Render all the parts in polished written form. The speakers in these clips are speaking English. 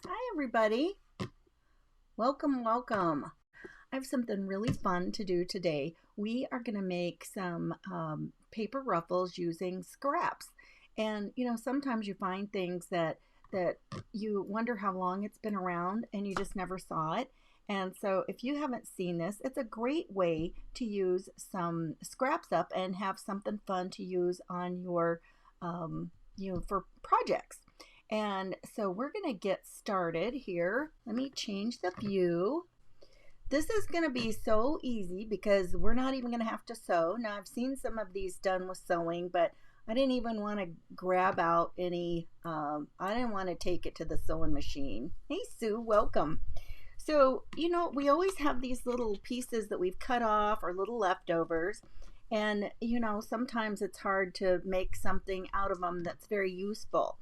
Hi, everybody. Welcome, welcome. I have something really fun to do today. We are going to make some paper ruffles using scraps. And sometimes you find things that you wonder how long it's been around and you just never saw it. And so if you haven't seen this, it's a great way to use some scraps up and have something fun to use on your for projects. And so we're going to get started here. Let me change the view. This is going to be so easy because we're not even going to have to sew. Now, I've seen some of these done with sewing, but I didn't even want to grab out any, I didn't want to take it to the sewing machine. Hey, Sue, welcome. So, we always have these little pieces that we've cut off or little leftovers. And, sometimes it's hard to make something out of them that's very useful.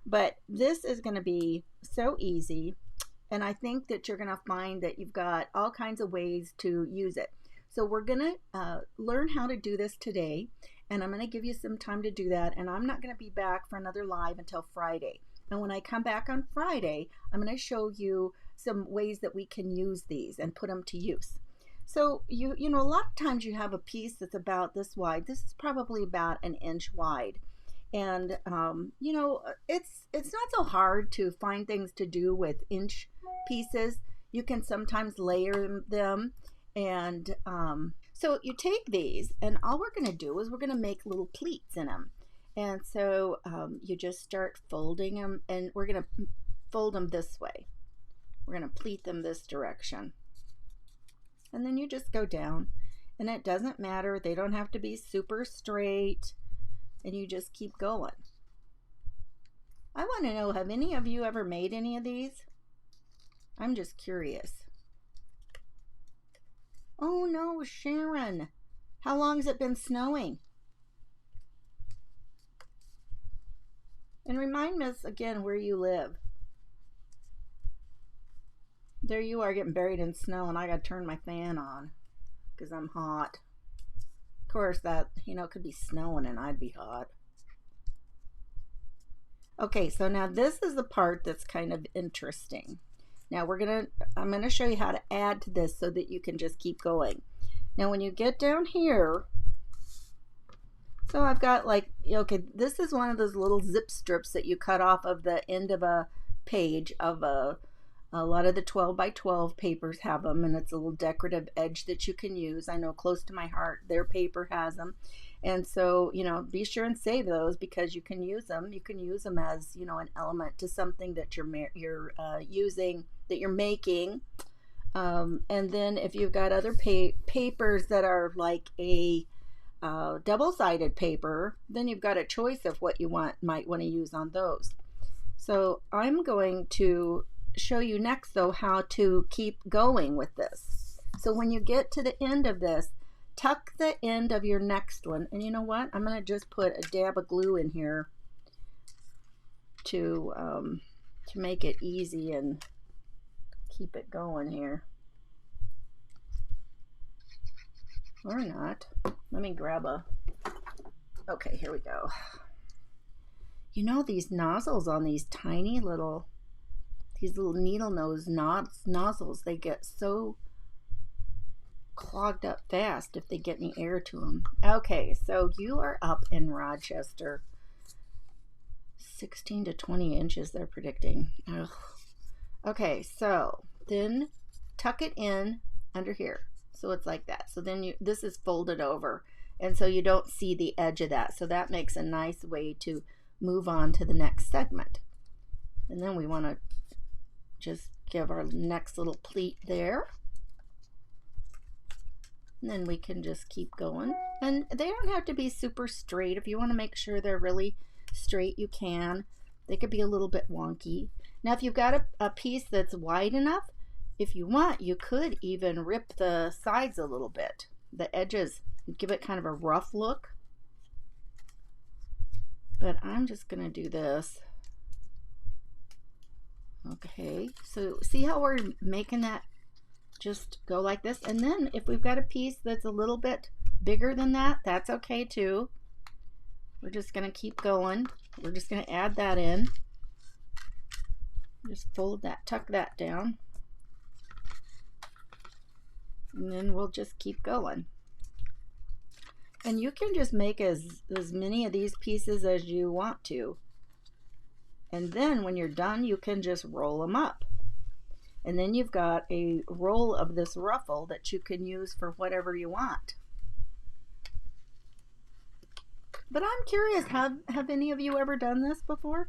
But this is going to be so easy, and I think that you're going to find that you've got all kinds of ways to use it. So we're going to learn how to do this today, and I'm going to give you some time to do that, and I'm not going to be back for another live until Friday. And when I come back on Friday, I'm going to show you some ways that we can use these and put them to use. So a lot of times you have a piece that's about this wide. This is probably about an inch wide. And it's not so hard to find things to do with inch pieces. You can sometimes layer them. And so you take these, and all we're going to do is we're going to make little pleats in them. And so you just start folding them, and we're going to fold them this way. We're going to pleat them this direction. And then you just go down, and it doesn't matter. They don't have to be super straight. And you just keep going. I want to know, have any of you ever made any of these? I'm just curious. Oh no, Sharon. How long has it been snowing? And remind us again where you live. There you are getting buried in snow, and I got to turn my fan on because I'm hot. Of course, that, it could be snowing and I'd be hot. Okay, so now this is the part that's kind of interesting. Now I'm gonna show you how to add to this so that you can just keep going. Now when you get down here, so I've got okay, this is one of those little zip strips that you cut off of the end of a page of a lot of the 12 by 12 papers have them, and it's a little decorative edge that you can use. I know close to my heart, their paper has them. And so, be sure and save those because you can use them. You can use them as, an element to something that you're using, that you're making. And then if you've got other papers that are like a double-sided paper, then you've got a choice of what you might want to use on those. So I'm going to show you next though how to keep going with this. So when you get to the end of this, tuck the end of your next one, and you know what, I'm going to just put a dab of glue in here to make it easy and keep it going here. Or not. Let me grab okay, here we go. These nozzles on these tiny little needle nose nozzles, they get so clogged up fast if they get any air to them. Okay, so you are up in Rochester. 16 to 20 inches they're predicting. Ugh. Okay, so then tuck it in under here. So it's like that. So then this is folded over, and so you don't see the edge of that. So that makes a nice way to move on to the next segment. And then we want to just give our next little pleat there, and then we can just keep going. And they don't have to be super straight. If you want to make sure they're really straight, you can. They could be a little bit wonky. Now if you've got a piece that's wide enough, if you want, you could even rip the sides a little bit, the edges, give it kind of a rough look. But I'm just gonna do this. Okay, so see how we're making that just go like this? And then if we've got a piece that's a little bit bigger than that, that's okay too. We're just going to keep going. We're just going to add that in. Just fold that, tuck that down, and then we'll just keep going. And you can just make as many of these pieces as you want to. And then when you're done, you can just roll them up. And then you've got a roll of this ruffle that you can use for whatever you want. But I'm curious, have any of you ever done this before?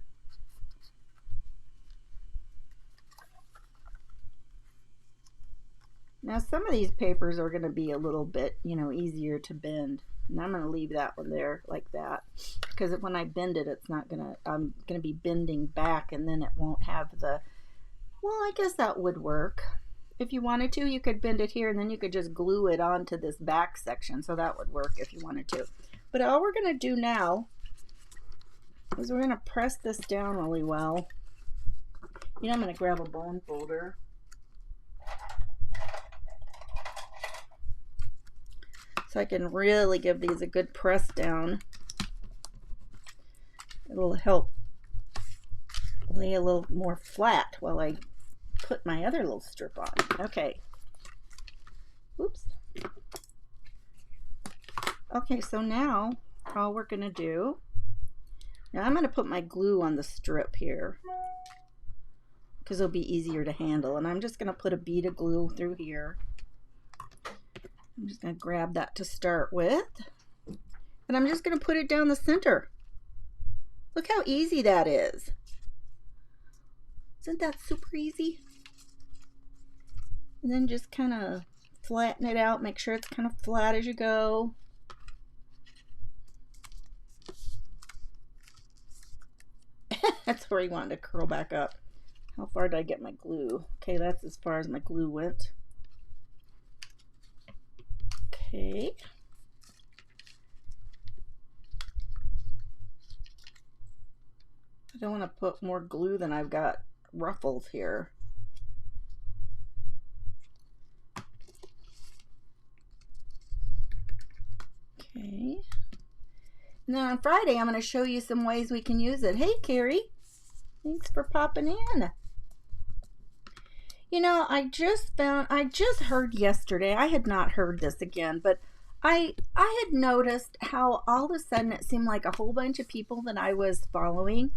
Now some of these papers are going to be a little bit, easier to bend. And I'm going to leave that one there like that, because when I bend it, I'm going to be bending back, and then it won't have the, well, I guess that would work. If you wanted to, you could bend it here, and then you could just glue it onto this back section, so that would work if you wanted to. But all we're going to do now is we're going to press this down really well. I'm going to grab a bone folder. So I can really give these a good press down. It'll help lay a little more flat while I put my other little strip on. Okay. Oops. Okay, so now all we're going to do, now I'm going to put my glue on the strip here because it'll be easier to handle. And I'm just going to put a bead of glue through here. I'm just going to grab that to start with, and I'm just going to put it down the center. Look how easy that is. Isn't that super easy? And then just kind of flatten it out. Make sure it's kind of flat as you go. That's where you want it to curl back up. How far did I get my glue? Okay, that's as far as my glue went. Okay. I don't want to put more glue than I've got ruffles here. Okay. And then on Friday, I'm going to show you some ways we can use it. Hey, Carrie. Thanks for popping in. I just heard yesterday, I had not heard this again, but I had noticed how all of a sudden it seemed like a whole bunch of people that I was following,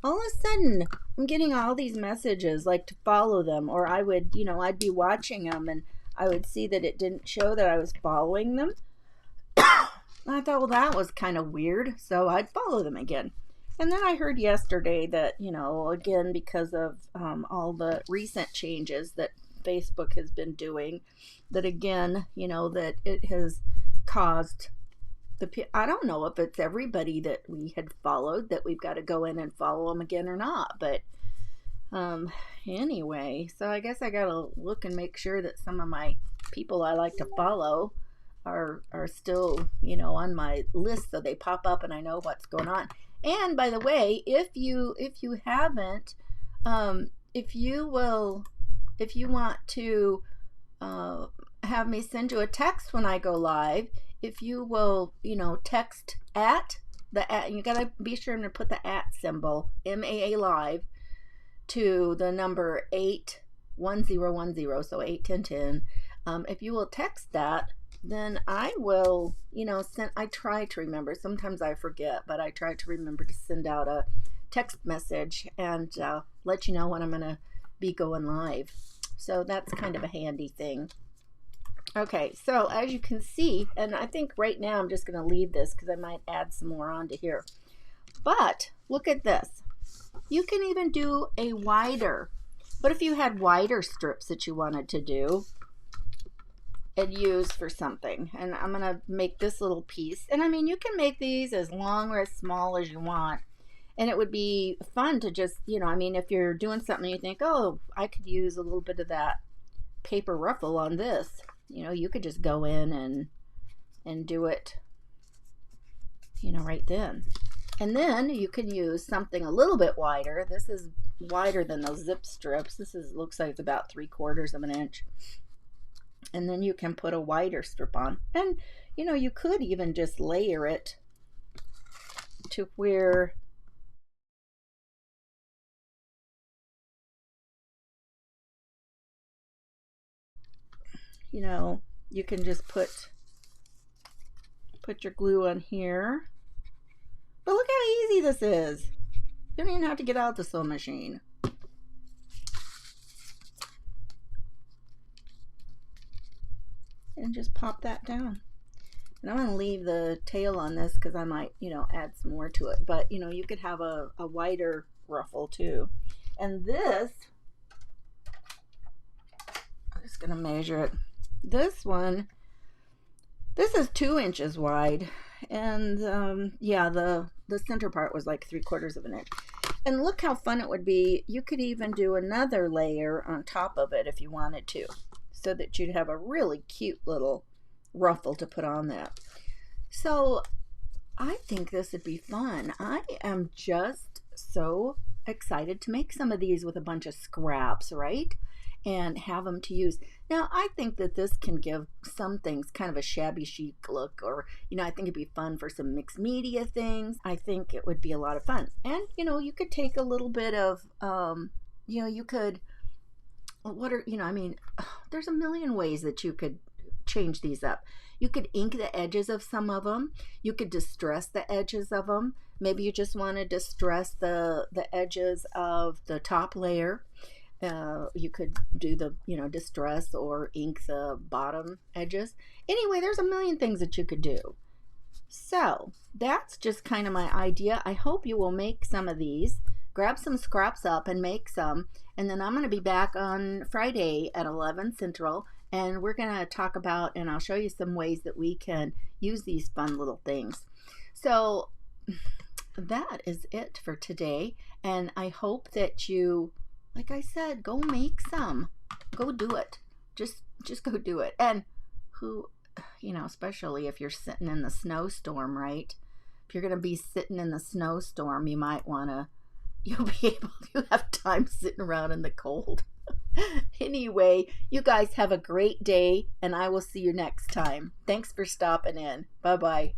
all of a sudden I'm getting all these messages like to follow them, or I would, I'd be watching them and I would see that it didn't show that I was following them. I thought, well, that was kind of weird, so I'd follow them again. And then I heard yesterday that, again, because of all the recent changes that Facebook has been doing, that again, that it has caused I don't know if it's everybody that we had followed that we've got to go in and follow them again or not. But anyway, so I guess I got to look and make sure that some of my people I like to follow are still, on my list, so they pop up and I know what's going on. And by the way, if you haven't, if you want to have me send you a text when I go live, if you will, text at you gotta be sure to put the at symbol, MAA live, to the number 81010, so 81010. If you will text that, then I will, I try to remember. Sometimes I forget, but I try to remember to send out a text message and let you know when I'm going to be going live. So that's kind of a handy thing. Okay, so as you can see, and I think right now I'm just going to leave this because I might add some more onto here. But look at this. You can even do a wider. What if you had wider strips that you wanted to do and use for something? And I'm going to make this little piece. And I mean, you can make these as long or as small as you want. And it would be fun to just, if you're doing something you think, oh, I could use a little bit of that paper ruffle on this. You could just go in and do it, right then. And then you can use something a little bit wider. This is wider than those zip strips. Looks like it's about 3/4 of an inch. And then you can put a wider strip on. And, you could even just layer it to where you know, you can just put your glue on here. But look how easy this is. You don't even have to get out the sewing machine. And just pop that down. And I'm going to leave the tail on this because I might, add some more to it. But, you could have a wider ruffle too. And this, I'm just going to measure it. This one, this is 2 inches wide. And yeah, the center part was like 3/4 of an inch. And look how fun it would be. You could even do another layer on top of it if you wanted to, so that you'd have a really cute little ruffle to put on that. So I think this would be fun. I am just so excited to make some of these with a bunch of scraps, right? And have them to use. Now, I think that this can give some things kind of a shabby chic look, or, I think it'd be fun for some mixed media things. I think it would be a lot of fun. And, you could take a little bit of, you could, there's a million ways that you could change these up. You could ink the edges of some of them. You could distress the edges of them. Maybe you just want to distress the edges of the top layer. You could do the, distress or ink the bottom edges. Anyway, there's a million things that you could do. So that's just kind of my idea. I hope you will make some of these. Grab some scraps up and make some. And then I'm going to be back on Friday at 11 Central. And we're going to talk about, and I'll show you some ways that we can use these fun little things. So that is it for today. And I hope that you, like I said, go make some. Go do it. Just go do it. And who, especially if you're sitting in the snowstorm, right? If you're going to be sitting in the snowstorm, you might want to, you'll be able to have time sitting around in the cold. Anyway, you guys have a great day, and I will see you next time. Thanks for stopping in. Bye-bye.